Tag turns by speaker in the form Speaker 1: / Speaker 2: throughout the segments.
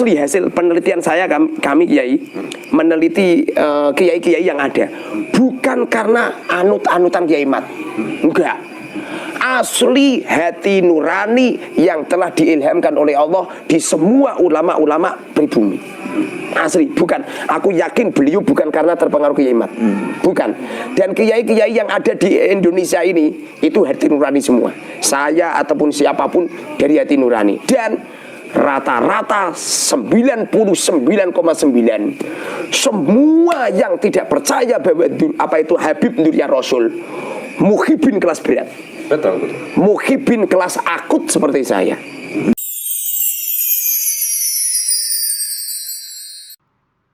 Speaker 1: asli hasil penelitian saya, kami kiai meneliti kiai-kiai yang ada, bukan karena anut-anutan Kiai Mat, enggak, asli hati nurani yang telah diilhamkan oleh Allah di semua ulama-ulama pribumi. Asli, bukan. Aku yakin beliau bukan karena terpengaruh Kiai Mat, bukan. Dan kiai-kiai yang ada di Indonesia ini itu hati nurani semua. Saya ataupun siapapun dari hati nurani. Dan rata-rata 99,9 semua yang tidak percaya bahwa itu Habib Nuriyah Rasul, muhibin kelas berat.
Speaker 2: Betul.
Speaker 1: Muhibin kelas akut seperti saya.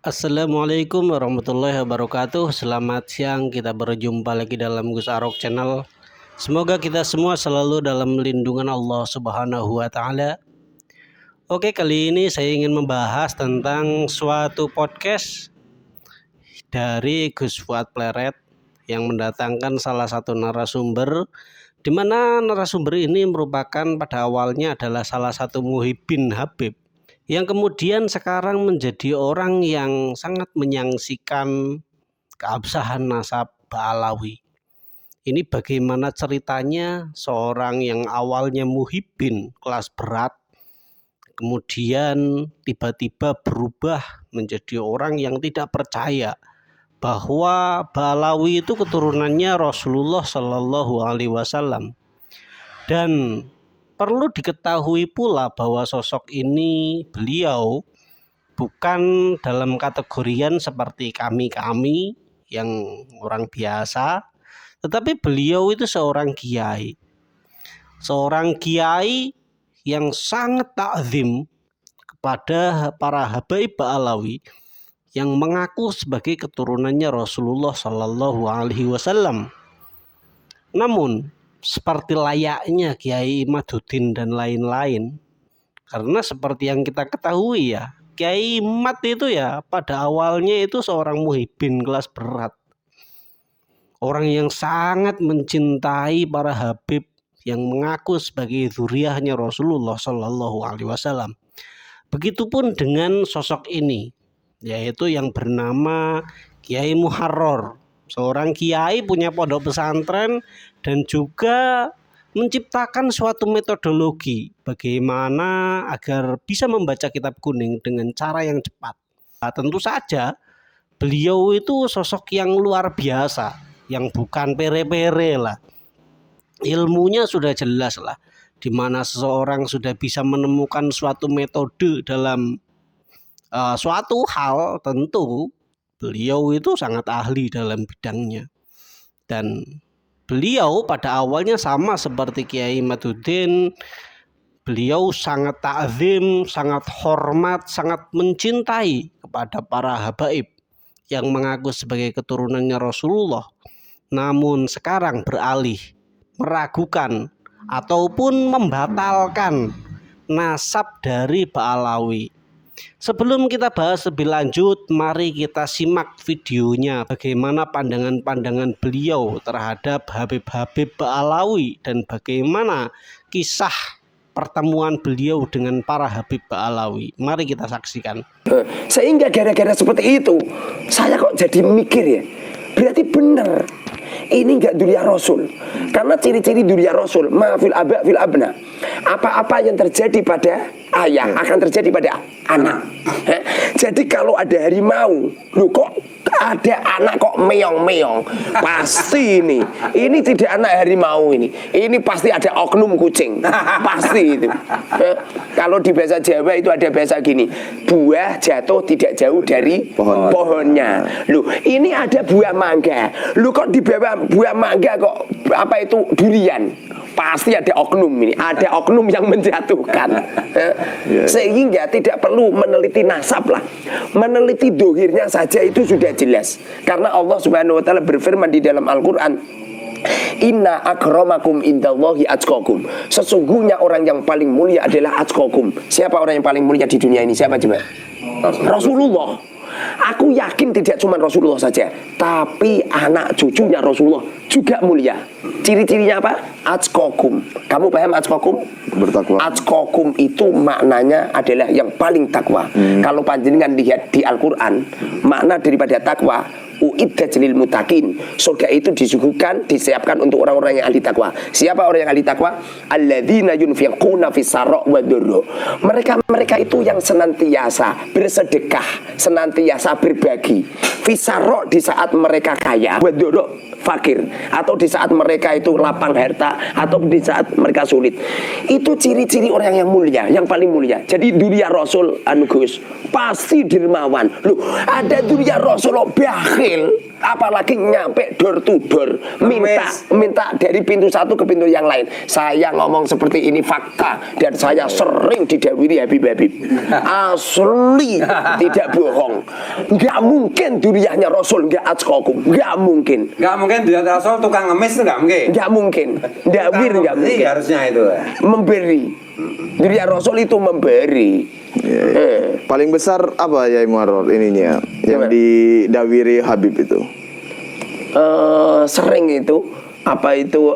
Speaker 3: Assalamualaikum warahmatullahi wabarakatuh. Selamat siang, kita berjumpa lagi dalam Gus Arok Channel. Semoga kita semua selalu dalam lindungan Allah Subhanahu wa Ta'ala. Oke, kali ini saya ingin membahas tentang suatu podcast dari Gus Fuad Pleret yang mendatangkan salah satu narasumber, di mana narasumber ini merupakan pada awalnya adalah salah satu muhibin Habib, yang kemudian sekarang menjadi orang yang sangat menyangsikan keabsahan nasab Ba'alawi. Ini bagaimana ceritanya seorang yang awalnya muhibin kelas berat, kemudian tiba-tiba berubah menjadi orang yang tidak percaya bahwa Ba'alawi itu keturunannya Rasulullah Shallallahu Alaihi Wasallam. Dan perlu diketahui pula bahwa sosok ini, beliau bukan dalam kategorian seperti kami yang orang biasa, tetapi beliau itu seorang kiai yang sangat takzim kepada para habaib Ba'alawi yang mengaku sebagai keturunannya Rasulullah Shallallahu Alaihi Wasallam. Namun seperti layaknya Kiai Imaduddin dan lain-lain, karena seperti yang kita ketahui ya, Kiai Mat itu ya pada awalnya itu seorang muhibin kelas berat, orang yang sangat mencintai para habib yang mengaku sebagai dzurriyyahnya Rasulullah Shallallahu Alaihi Wasallam. Begitupun dengan sosok ini, yaitu yang bernama Kiai Muharrar, seorang kiai punya pondok pesantren dan juga menciptakan suatu metodologi bagaimana agar bisa membaca kitab kuning dengan cara yang cepat. Nah, tentu saja beliau itu sosok yang luar biasa, yang bukan pere-pere lah. Ilmunya sudah jelas lah, di mana seseorang sudah bisa menemukan suatu metode dalam suatu hal, tentu beliau itu sangat ahli dalam bidangnya. Dan beliau pada awalnya sama seperti Kiai Imaduddin, beliau sangat ta'zim, sangat hormat, sangat mencintai kepada para habaib yang mengaku sebagai keturunannya Rasulullah. Namun sekarang beralih meragukan ataupun membatalkan nasab dari Ba'alawi. Sebelum kita bahas lebih lanjut, mari kita simak videonya bagaimana pandangan-pandangan beliau terhadap Habib-Habib Ba'alawi dan bagaimana kisah pertemuan beliau dengan para Habib Ba'alawi. Mari kita saksikan.
Speaker 1: Sehingga gara-gara seperti itu, saya kok jadi mikir ya, berarti benar ini enggak dzurriyyah Rasul. Karena ciri-ciri dzurriyyah Rasul, ma'fil aba fil abna. Apa-apa yang terjadi pada ayah akan terjadi pada anak. Jadi kalau ada harimau, loh kok ada anak kok meong-meong, pasti ini tidak anak harimau ini pasti ada oknum kucing, pasti itu. Kalau di bahasa Jawa itu ada bahasa gini, buah jatuh tidak jauh dari pohonnya. Loh ini ada buah mangga, loh kok di bawah buah mangga kok apa itu durian? Pasti ada oknum ada oknum yang menjatuhkan. Sehingga tidak perlu meneliti nasab lah, meneliti dohirnya saja itu sudah jelas. Karena Allah Subhanahu wa Ta'ala berfirman di dalam Al-Quran, Inna akramakum indallahi atqakum. Sesungguhnya orang yang paling mulia adalah atqakum. Siapa orang yang paling mulia di dunia ini? Siapa coba? Rasulullah. Aku yakin tidak cuma Rasulullah saja, tapi anak cucunya Rasulullah juga mulia. Ciri-cirinya apa? Atqakum. Kamu paham atqakum?
Speaker 2: Bertakwa.
Speaker 1: Atqakum itu maknanya adalah yang paling takwa. Kalau panjenengan lihat di Al-Quran, makna daripada takwa, uiddat lil muttaqin. Surga itu disuguhkan, disiapkan untuk orang-orang yang ahli takwa. Siapa orang yang ahli takwa? Alladzina yunfiquna fis sarra wa dharra. Mereka itu yang senantiasa bersedekah, senantiasa berbagi. Fis sarra di saat mereka kaya, wa dharra fakir, atau di saat mereka itu lapang harta, atau di saat mereka sulit. Itu ciri-ciri orang yang mulia, yang paling mulia. Jadi dunia Rasul Gus pasti dermawan. Loh, ada dunia Rasul bakhil, apalagi nyampe door to door, minta dari pintu satu ke pintu yang lain. Saya ngomong seperti ini fakta, dan saya sering didawiri Habib-Habib. Asli, tidak bohong. Nggak mungkin dunianya Rasul nggak atqakum, nggak mungkin.
Speaker 4: Nggak mungkin dia Rasul tukang ngemis itu nggak mungkin.
Speaker 1: Nggak mungkin. Dawir nggak mungkin.
Speaker 4: Harusnya itu.
Speaker 1: Memberi. Dunia Rasul itu memberi.
Speaker 2: Paling besar apa ya Muharrar ininya yang didawiri Habib itu?
Speaker 1: Sering itu apa itu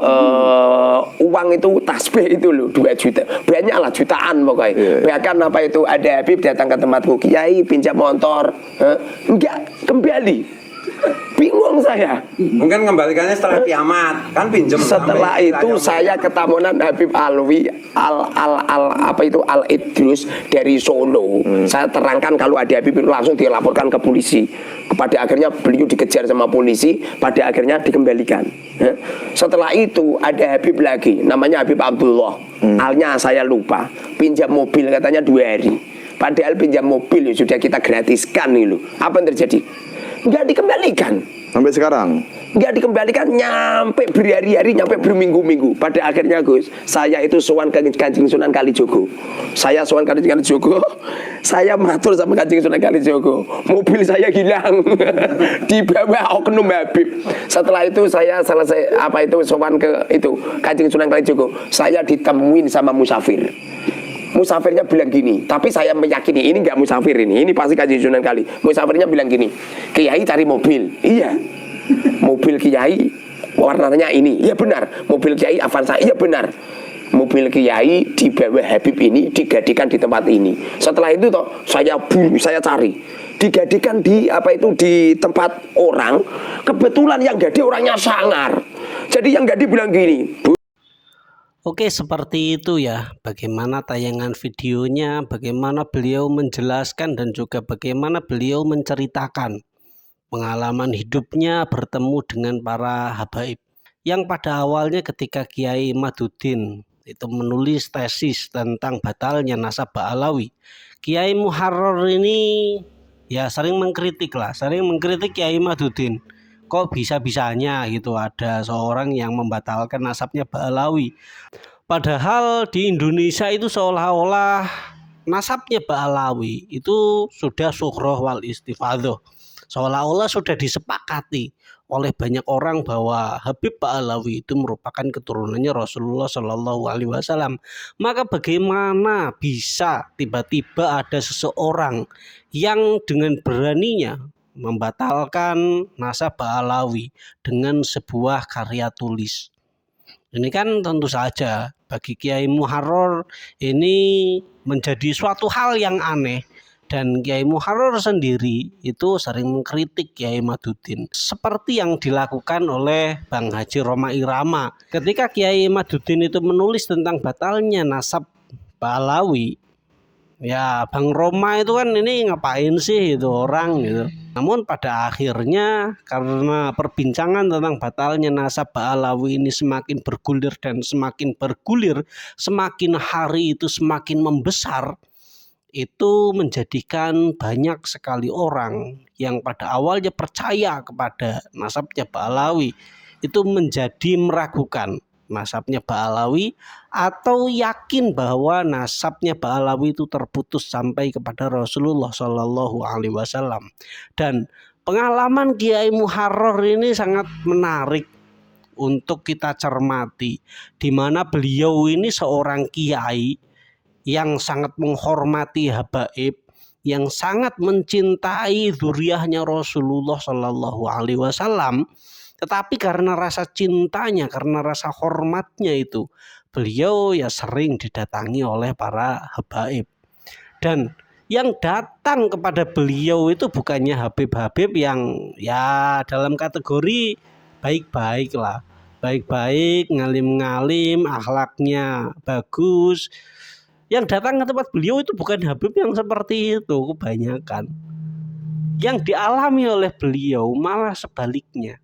Speaker 1: uang itu tasbih itu loh 2 juta, banyak lah, jutaan pokoknya. Bahkan apa itu ada Habib datang ke tempatku, Kiai pinjam motor, enggak kembali. Bingung saya.
Speaker 4: Mungkin kembalikannya setelah kiamat, kan pinjem.
Speaker 1: Setelah itu saya ketamunan Habib Alwi Al Idrus dari Solo. Saya terangkan kalau ada Habib itu langsung dilaporkan ke polisi. Pada akhirnya beliau dikejar sama polisi, pada akhirnya dikembalikan. Setelah itu ada Habib lagi, namanya Habib Abdullah. Alnya saya lupa. Pinjam mobil katanya 2 hari. Padahal pinjam mobil sudah kita gratiskan nih loh. Apa yang terjadi? Nggak dikembalikan.
Speaker 2: Sampai sekarang?
Speaker 1: Nggak dikembalikan, nyampe berhari-hari, nyampe berminggu-minggu. Pada akhirnya Gus, saya itu sowan ke Kanjeng Sunan Kalijogo. Saya sowan ke Kanjeng Kalijogo, saya matur sama Kanjeng Sunan Kalijogo. Mobil saya hilang di bawah oknum Habib. Setelah itu saya selesai apa itu sowan ke itu Kanjeng Sunan Kalijogo. Saya ditemuin sama musafir. Musafirnya bilang gini, tapi saya meyakini ini nggak musafir ini pasti Kanjeng Sunan Kali. Musafirnya bilang gini, Kiai cari mobil. Iya, mobil Kiai warnanya ini. Iya benar, mobil Kiai Avanza. Iya benar, mobil Kiai di bawah Habib ini digadikan di tempat ini. Setelah itu toh saya buru, saya cari, digadikan di apa itu di tempat orang. Kebetulan yang gadi orangnya sangar. Jadi yang gadi bilang gini,
Speaker 3: Oke, seperti itu ya. Bagaimana tayangan videonya, bagaimana beliau menjelaskan dan juga bagaimana beliau menceritakan pengalaman hidupnya bertemu dengan para habaib. Yang pada awalnya ketika Kiai Maduddin itu menulis tesis tentang batalnya nasab Ba'alawi, Kiai Muharrar ini ya sering mengkritik Kiai Maduddin. Kok bisa-bisanya gitu ada seorang yang membatalkan nasabnya Ba'alawi. Padahal di Indonesia itu seolah-olah nasabnya Ba'alawi itu sudah sughroh wal istifadhoh. Seolah-olah sudah disepakati oleh banyak orang bahwa Habib Ba'alawi itu merupakan keturunannya Rasulullah Shallallahu Alaihi Wasallam. Maka bagaimana bisa tiba-tiba ada seseorang yang dengan beraninya membatalkan nasab Ba'alawi dengan sebuah karya tulis? Ini kan tentu saja bagi Kiai Muharrar ini menjadi suatu hal yang aneh. Dan Kiai Muharrar sendiri itu sering mengkritik Kiai Maduddin seperti yang dilakukan oleh Bang Haji Roma Irama. Ketika Kiai Maduddin itu menulis tentang batalnya nasab Ba'alawi, ya Bang Roma itu kan ini ngapain sih itu orang gitu. Namun pada akhirnya karena perbincangan tentang batalnya nasab Ba'alawi ini semakin bergulir dan semakin bergulir, semakin hari itu semakin membesar, itu menjadikan banyak sekali orang yang pada awalnya percaya kepada nasabnya Ba'alawi itu menjadi meragukan nasabnya Ba'alawi atau yakin bahwa nasabnya Ba'alawi itu terputus sampai kepada Rasulullah Shallallahu Alaihi Wasallam. Dan pengalaman Kiai Muharrar ini sangat menarik untuk kita cermati, di mana beliau ini seorang kiai yang sangat menghormati habaib, yang sangat mencintai zuriyahnya Rasulullah Shallallahu Alaihi Wasallam, tetapi karena rasa cintanya, karena rasa hormatnya itu, beliau ya sering didatangi oleh para habaib. Dan yang datang kepada beliau itu bukannya habib-habib yang ya dalam kategori baik-baik lah, baik-baik, ngalim-ngalim, akhlaknya bagus. Yang datang ke tempat beliau itu bukan habib yang seperti itu kebanyakan. Yang dialami oleh beliau malah sebaliknya.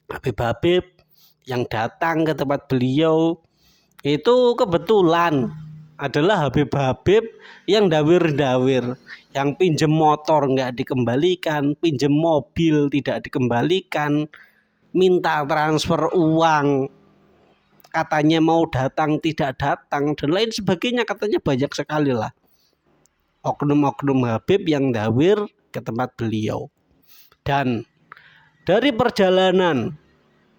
Speaker 3: Habib-habib yang datang ke tempat beliau itu kebetulan adalah habib-habib yang dawir-dawir, yang pinjem motor nggak dikembalikan, pinjem mobil tidak dikembalikan, minta transfer uang, katanya mau datang tidak datang, dan lain sebagainya. Katanya banyak sekali lah oknum-oknum habib yang dawir ke tempat beliau. Dan dari perjalanan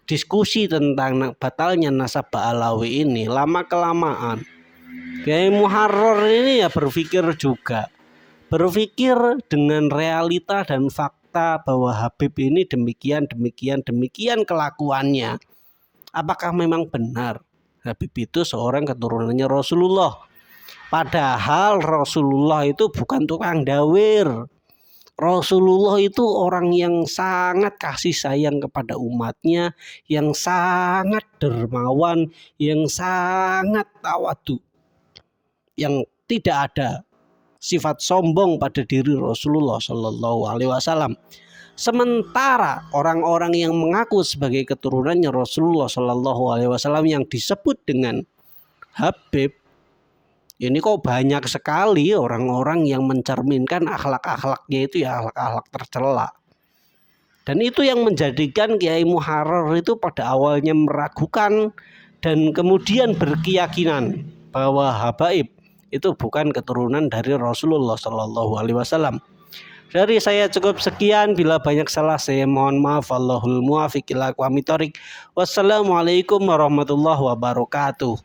Speaker 3: diskusi tentang batalnya nasab Ba'alawi ini, lama-kelamaan Kiai Muharrar ini ya berpikir dengan realita dan fakta bahwa Habib ini demikian kelakuannya. Apakah memang benar Habib itu seorang keturunannya Rasulullah? Padahal Rasulullah itu bukan tukang dawir. Rasulullah itu orang yang sangat kasih sayang kepada umatnya, yang sangat dermawan, yang sangat tawadu, yang tidak ada sifat sombong pada diri Rasulullah Shallallahu Alaihi Wasallam. Sementara orang-orang yang mengaku sebagai keturunannya Rasulullah Shallallahu Alaihi Wasallam yang disebut dengan Habib, ini kok banyak sekali orang-orang yang mencerminkan akhlak-akhlaknya itu ya akhlak-akhlak tercela. Dan itu yang menjadikan Kiai Muharrar itu pada awalnya meragukan dan kemudian berkeyakinan bahwa habaib itu bukan keturunan dari Rasulullah Shallallahu Alaihi Wasallam. Dari saya cukup sekian, bila banyak salah saya mohon maaf. Wallahul muwaffiq ila aqwamit thoriq. Wassalamualaikum warahmatullahi wabarakatuh.